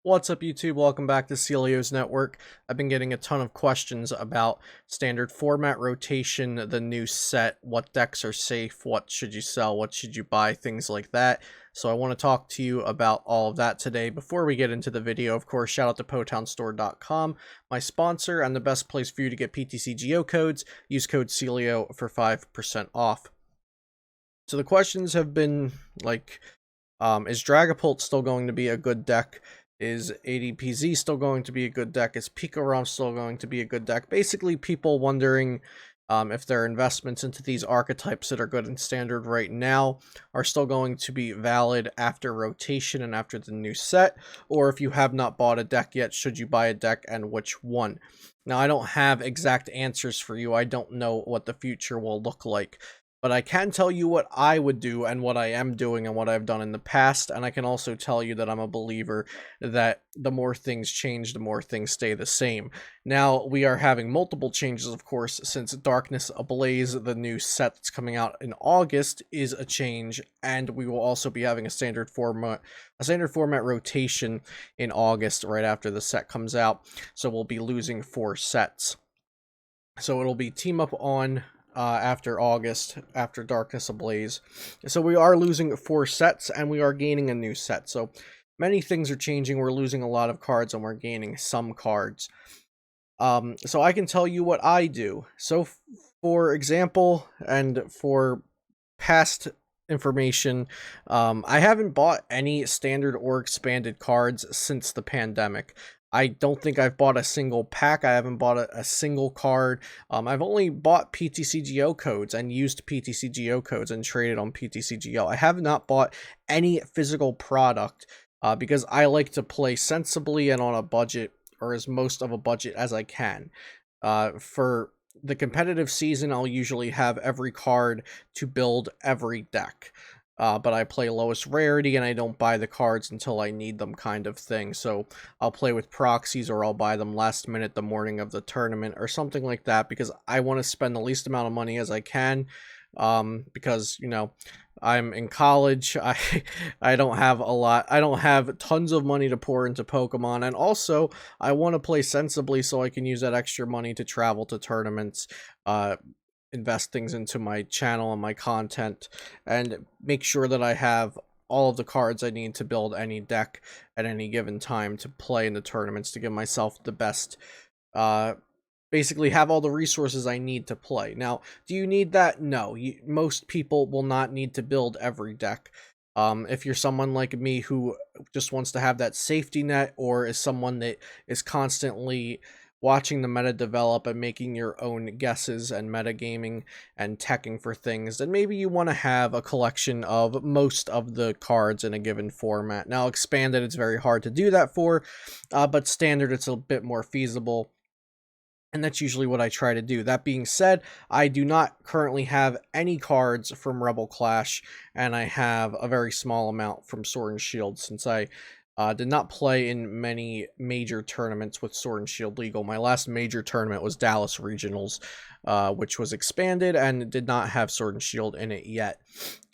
What's up, YouTube? Welcome back to Celio's Network. I've been getting a ton of questions about standard format rotation, the new set, what decks are safe, what should you sell, what should you buy, things like that. So I want to talk to you about all of that today. Before we get into the video, of course, shout out to PotownStore.com, my sponsor, and the best place for you to get PTCGO codes. Use code Celio for 5% off. So the questions have been like, is Dragapult still going to be a good deck? Is ADPZ still going to be a good deck? Is Pikarom still going to be a good deck? Basically, people wondering if their investments into these archetypes that are good in standard right now are still going to be valid after rotation and after the new set, or if you have not bought a deck yet, should you buy a deck and which one? Now, I don't have exact answers for you. I don't know what the future will look like. But I can tell you what I would do and what I am doing and what I've done in the past, and I can also tell you that I'm a believer that the more things change, the more things stay the same. Now, we are having multiple changes, of course, since Darkness Ablaze, the new set that's coming out in August, is a change, and we will also be having a standard format rotation in August right after the set comes out, so we'll be losing 4 sets. So it'll be Team Up on after August, after Darkness Ablaze. So we are losing 4 sets, and we are gaining a new set. So many things are changing. We're losing a lot of cards, and we're gaining some cards. So I can tell you what I do. So for example, and for past information, I haven't bought any standard or expanded cards since the pandemic. I don't think I've bought a single pack. I haven't bought a single card. I've only bought PTCGO codes and used PTCGO codes and traded on PTCGO. I have not bought any physical product because I like to play sensibly and on a budget, or as most of a budget as I can. For the competitive season, I'll usually have every card to build every deck. But I play lowest rarity and I don't buy the cards until I need them, kind of thing. So I'll play with proxies, or I'll buy them last minute the morning of the tournament or something like that, because I want to spend the least amount of money as I can. Because, you know, I'm in college. I don't have a lot. I don't have tons of money to pour into Pokemon, and also I want to play sensibly so I can use that extra money to travel to tournaments, invest things into my channel and my content, and make sure that I have all of the cards I need to build any deck at any given time to play in the tournaments, to give myself the best, basically have all the resources I need to play. Now, do you need that? No. Most people will not need to build every deck. If you're someone like me who just wants to have that safety net, or is someone that is constantly watching the meta develop and making your own guesses and metagaming and teching for things, then maybe you want to have a collection of most of the cards in a given format. Now, expanded, it's very hard to do that for, but standard, it's a bit more feasible. And that's usually what I try to do. That being said, I do not currently have any cards from Rebel Clash, and I have a very small amount from Sword and Shield, since I did not play in many major tournaments with Sword and Shield Legal. My last major tournament was Dallas Regionals, which was expanded and did not have Sword and Shield in it yet.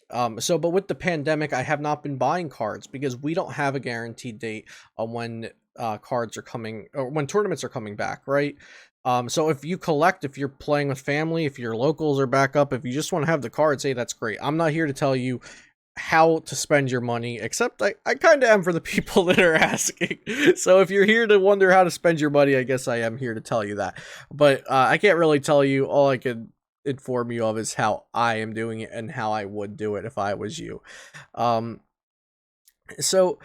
But with the pandemic, I have not been buying cards because we don't have a guaranteed date on when cards are coming, or when tournaments are coming back, right? So if you collect, if you're playing with family, if your locals are back up, if you just want to have the cards, hey, that's great. I'm not here to tell you how to spend your money, except I kind of am for the people that are asking. So if you're here to wonder how to spend your money, I guess I am here to tell you that. But I can't really tell you. All I can inform you of is how I am doing it and how I would do it if I was you. So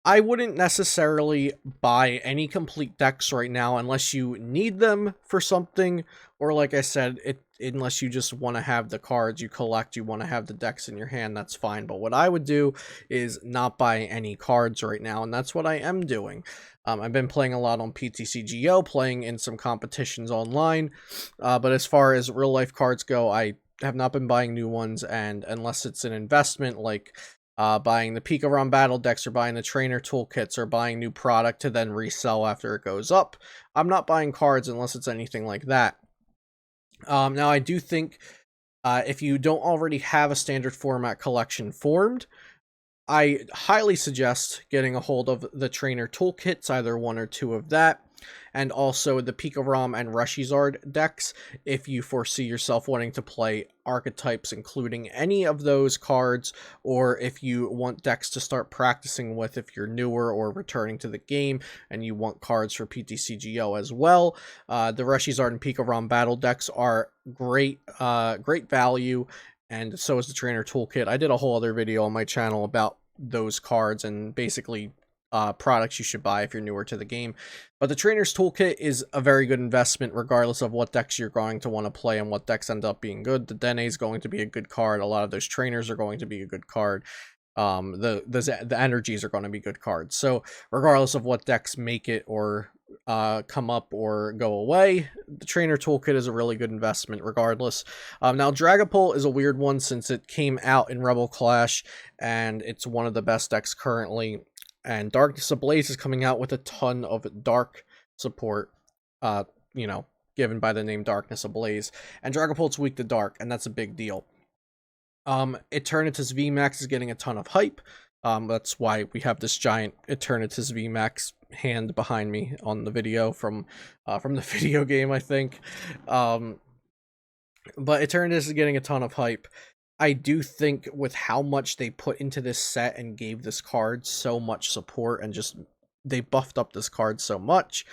I wouldn't necessarily buy any complete decks right now unless you need them for something, or like I said, unless you just want to have the cards you collect, you want to have the decks in your hand, that's fine. But what I would do is not buy any cards right now, and that's what I am doing. I've been playing a lot on PTCGO, playing in some competitions online, but as far as real life cards go, I have not been buying new ones, and unless it's an investment, like buying the Pikarom battle decks, or buying the trainer toolkits, or buying new product to then resell after it goes up, I'm not buying cards unless it's anything like that. Now, I do think if you don't already have a standard format collection formed, I highly suggest getting a hold of the trainer toolkits, either one or two of that, and also the Pika-Rom and Reshizard decks if you foresee yourself wanting to play archetypes, including any of those cards, or if you want decks to start practicing with if you're newer or returning to the game and you want cards for PTCGO as well. The Reshizard and Pika-Rom battle decks are great, great value, and so is the trainer toolkit. I did a whole other video on my channel about those cards and basically products you should buy if you're newer to the game. But the trainer's toolkit is a very good investment regardless of what decks you're going to want to play and what decks end up being good. The Dene is going to be a good card. A lot of those trainers are going to be a good card. The energies are going to be good cards. So regardless of what decks make it or come up or go away, the trainer toolkit is a really good investment regardless. Now Dragapult is a weird one since it came out in Rebel Clash and it's one of the best decks currently, and Darkness Ablaze is coming out with a ton of dark support, you know, given by the name Darkness Ablaze, and Dragapult's weak to dark, and that's a big deal. Eternatus VMAX is getting a ton of hype. That's why we have this giant Eternatus VMAX hand behind me on the video from the video game, I think. But Eternatus is getting a ton of hype. I do think with how much they put into this set and gave this card so much support and just they buffed up this card so much,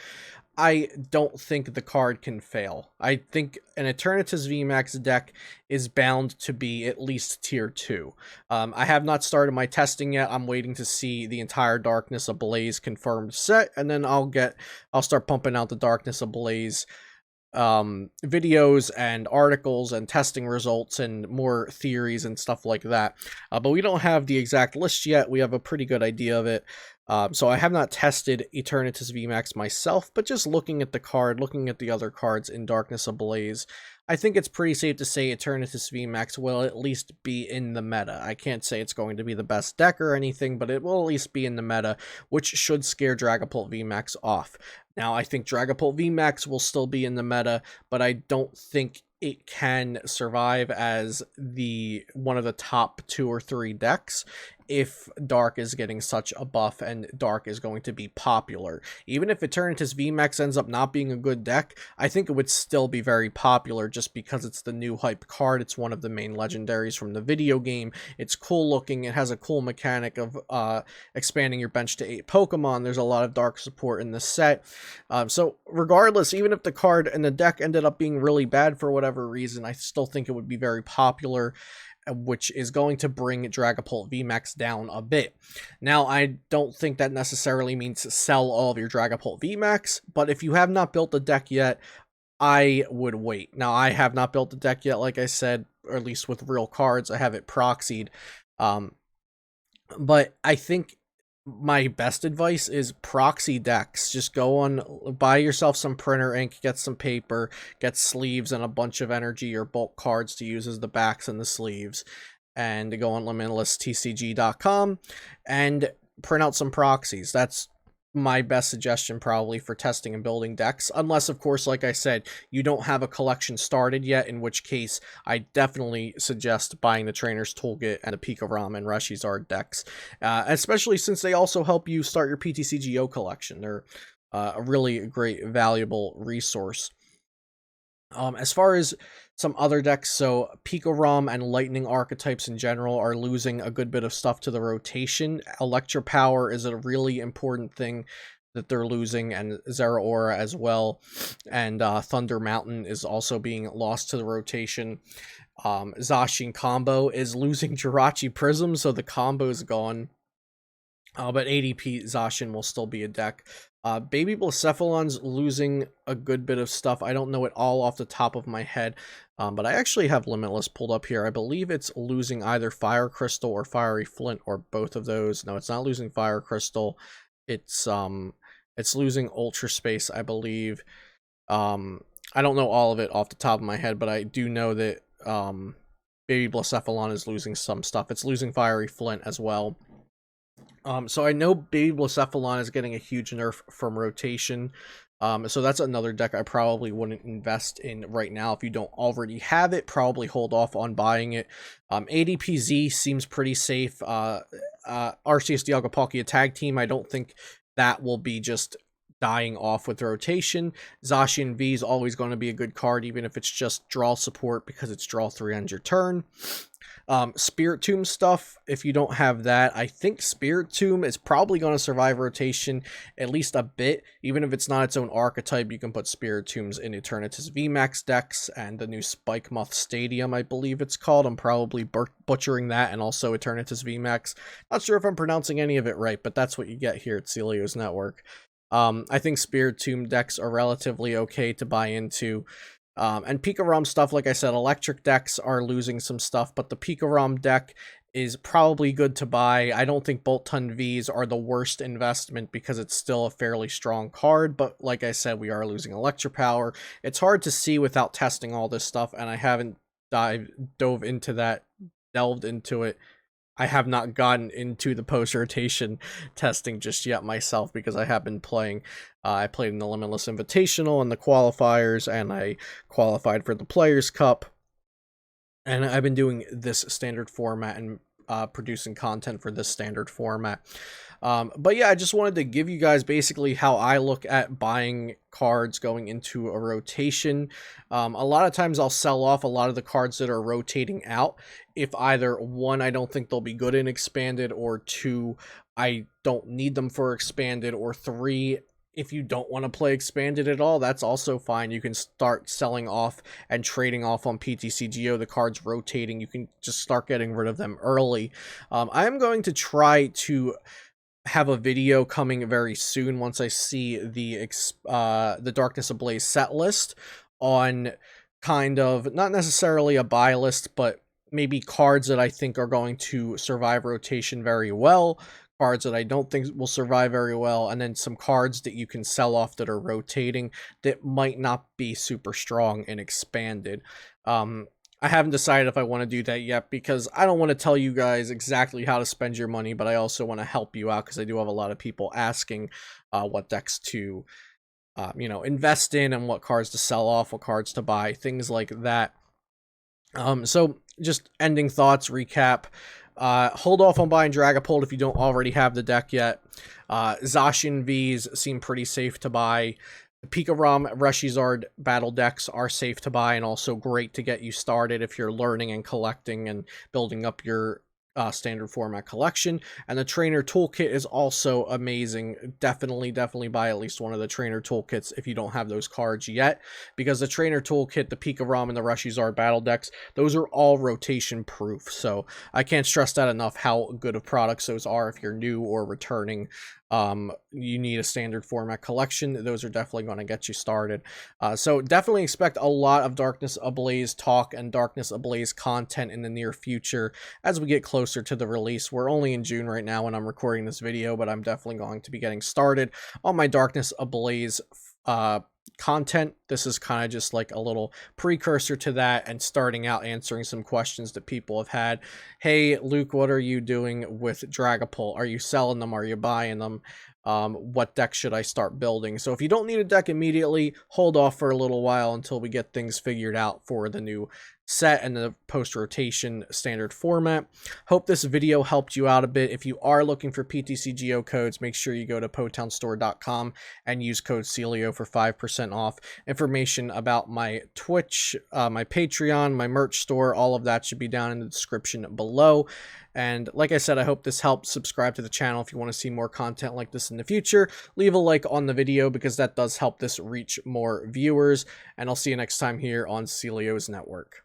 I don't think the card can fail. I think an Eternatus VMAX deck is bound to be at least tier 2. I have not started my testing yet. I'm waiting to see the entire Darkness Ablaze confirmed set, and then I'll start pumping out the Darkness Ablaze videos and articles and testing results and more theories and stuff like that. But we don't have the exact list yet. We have a pretty good idea of it. So I have not tested Eternatus VMAX myself, but just looking at the card, looking at the other cards in Darkness Ablaze, I think it's pretty safe to say Eternatus VMAX will at least be in the meta. I can't say it's going to be the best deck or anything, but it will at least be in the meta, which should scare Dragapult VMAX off. Now, I think Dragapult VMAX will still be in the meta, but I don't think it can survive as one of the top 2 or 3 decks if Dark is getting such a buff and Dark is going to be popular. Even if Eternatus VMAX ends up not being a good deck, I think it would still be very popular just because it's the new hype card. It's one of the main legendaries from the video game. It's cool looking. It has a cool mechanic of expanding your bench to 8 Pokemon. There's a lot of Dark support in the set. So regardless, even if the card and the deck ended up being really bad for whatever reason, I still think it would be very popular, which is going to bring Dragapult VMAX down a bit. Now, I don't think that necessarily means sell all of your Dragapult VMAX, but if you have not built the deck yet, I would wait. Now, I have not built the deck yet, like I said, or at least with real cards. I have it proxied. But I think my best advice is proxy decks. Just go on, buy yourself some printer ink, get some paper, get sleeves and a bunch of energy or bulk cards to use as the backs and the sleeves, and go on limitlesstcg.com and print out some proxies. That's my best suggestion probably for testing and building decks, unless of course, like I said, you don't have a collection started yet, in which case I definitely suggest buying the Trainer's Toolkit and the Pika-Rom and Reshizard decks, especially since they also help you start your PTCGO collection. They're a really great, valuable resource. As far as some other decks, so Pika-Rom and Lightning archetypes in general are losing a good bit of stuff to the rotation. Electropower is a really important thing that they're losing, and Zeraora as well. And Thunder Mountain is also being lost to the rotation. Zacian combo is losing Jirachi Prism, so the combo is gone. But ADP Zacian will still be a deck. Baby Blacephalon's losing a good bit of stuff. I don't know it all off the top of my head, but I actually have Limitless pulled up here. I believe it's losing either Fire Crystal or Fiery Flint, or both of those. No, it's not losing Fire Crystal. It's losing Ultra Space, I believe. I don't know all of it off the top of my head, but I do know that Baby Blacephalon is losing some stuff. It's losing Fiery Flint as well. So I know Baby Blacephalon is getting a huge nerf from rotation. So that's another deck I probably wouldn't invest in right now. If you don't already have it, probably hold off on buying it. ADPZ seems pretty safe. RCS Dialga Tag Team, I don't think that will be just dying off with rotation. Zacian V is always going to be a good card, even if it's just draw support, because it's draw 3 on your turn. Spirit Tomb stuff, if you don't have that, I think Spirit Tomb is probably going to survive rotation at least a bit. Even if it's not its own archetype, you can put Spirit Tombs in Eternatus VMAX decks and the new Spike Moth Stadium, I believe it's called. I'm probably butchering that, and also Eternatus VMAX. Not sure if I'm pronouncing any of it right, but that's what you get here at Celio's Network. I think Spirit Tomb decks are relatively okay to buy into. And Pika-Rom stuff, like I said, electric decks are losing some stuff, but the Pika-Rom deck is probably good to buy. I don't think Bolt Ton Vs are the worst investment because it's still a fairly strong card, but like I said, we are losing electric power. It's hard to see without testing all this stuff, and I haven't delved into it. I have not gotten into the post-rotation testing just yet myself, because I have been playing. I played in the Limitless Invitational and the qualifiers, and I qualified for the Players' Cup. And I've been doing this standard format and producing content for this standard format. But yeah, I just wanted to give you guys basically how I look at buying cards going into a rotation. A lot of times I'll sell off a lot of the cards that are rotating out if either one, I don't think they'll be good in expanded, or two, I don't need them for expanded, or three, if you don't want to play expanded at all, that's also fine. You can start selling off and trading off on PTCGO. The cards rotating, you can just start getting rid of them early. I am going to try to have a video coming very soon once I see the Darkness Ablaze set list on kind of, not necessarily a buy list, but maybe cards that I think are going to survive rotation very well, cards that I don't think will survive very well, and then some cards that you can sell off that are rotating that might not be super strong and expanded. I haven't decided if I want to do that yet, because I don't want to tell you guys exactly how to spend your money, but I also want to help you out, because I do have a lot of people asking what decks to invest in, and what cards to sell off, what cards to buy, things like that. So just ending thoughts, recap. Hold off on buying Dragapult if you don't already have the deck yet. Zacian Vs seem pretty safe to buy. The Pika-Rom Reshizard battle decks are safe to buy, and also great to get you started if you're learning and collecting and building up your standard format collection. And the trainer toolkit is also amazing. Definitely buy at least one of the trainer toolkits if you don't have those cards yet, because the trainer toolkit, the Pika-Rom, and the Reshizard battle decks, those are all rotation proof. So I can't stress that enough, how good of products those are if you're new or returning. You need a standard format collection. Those are definitely going to get you started. So definitely expect a lot of Darkness Ablaze talk and Darkness Ablaze content in the near future as we get closer to the release. We're only in June right now when I'm recording this video, but I'm definitely going to be getting started on my Darkness Ablaze content. This is kind of just like a little precursor to that, and starting out answering some questions that people have had. Hey Luke, what are you doing with Dragapult? Are you selling them? Are you buying them? What deck should I start building? So if you don't need a deck immediately, hold off for a little while until we get things figured out for the new set and the post-rotation standard format. Hope this video helped you out a bit. If you are looking for PTCGO codes, make sure you go to potownstore.com and use code Celio for 5% off. Information about my Twitch, my Patreon, my merch store, all of that should be down in the description below. And like I said, I hope this helps. Subscribe to the channel if you want to see more content like this in the future. Leave a like on the video, because that does help this reach more viewers. And I'll see you next time here on Celio's Network.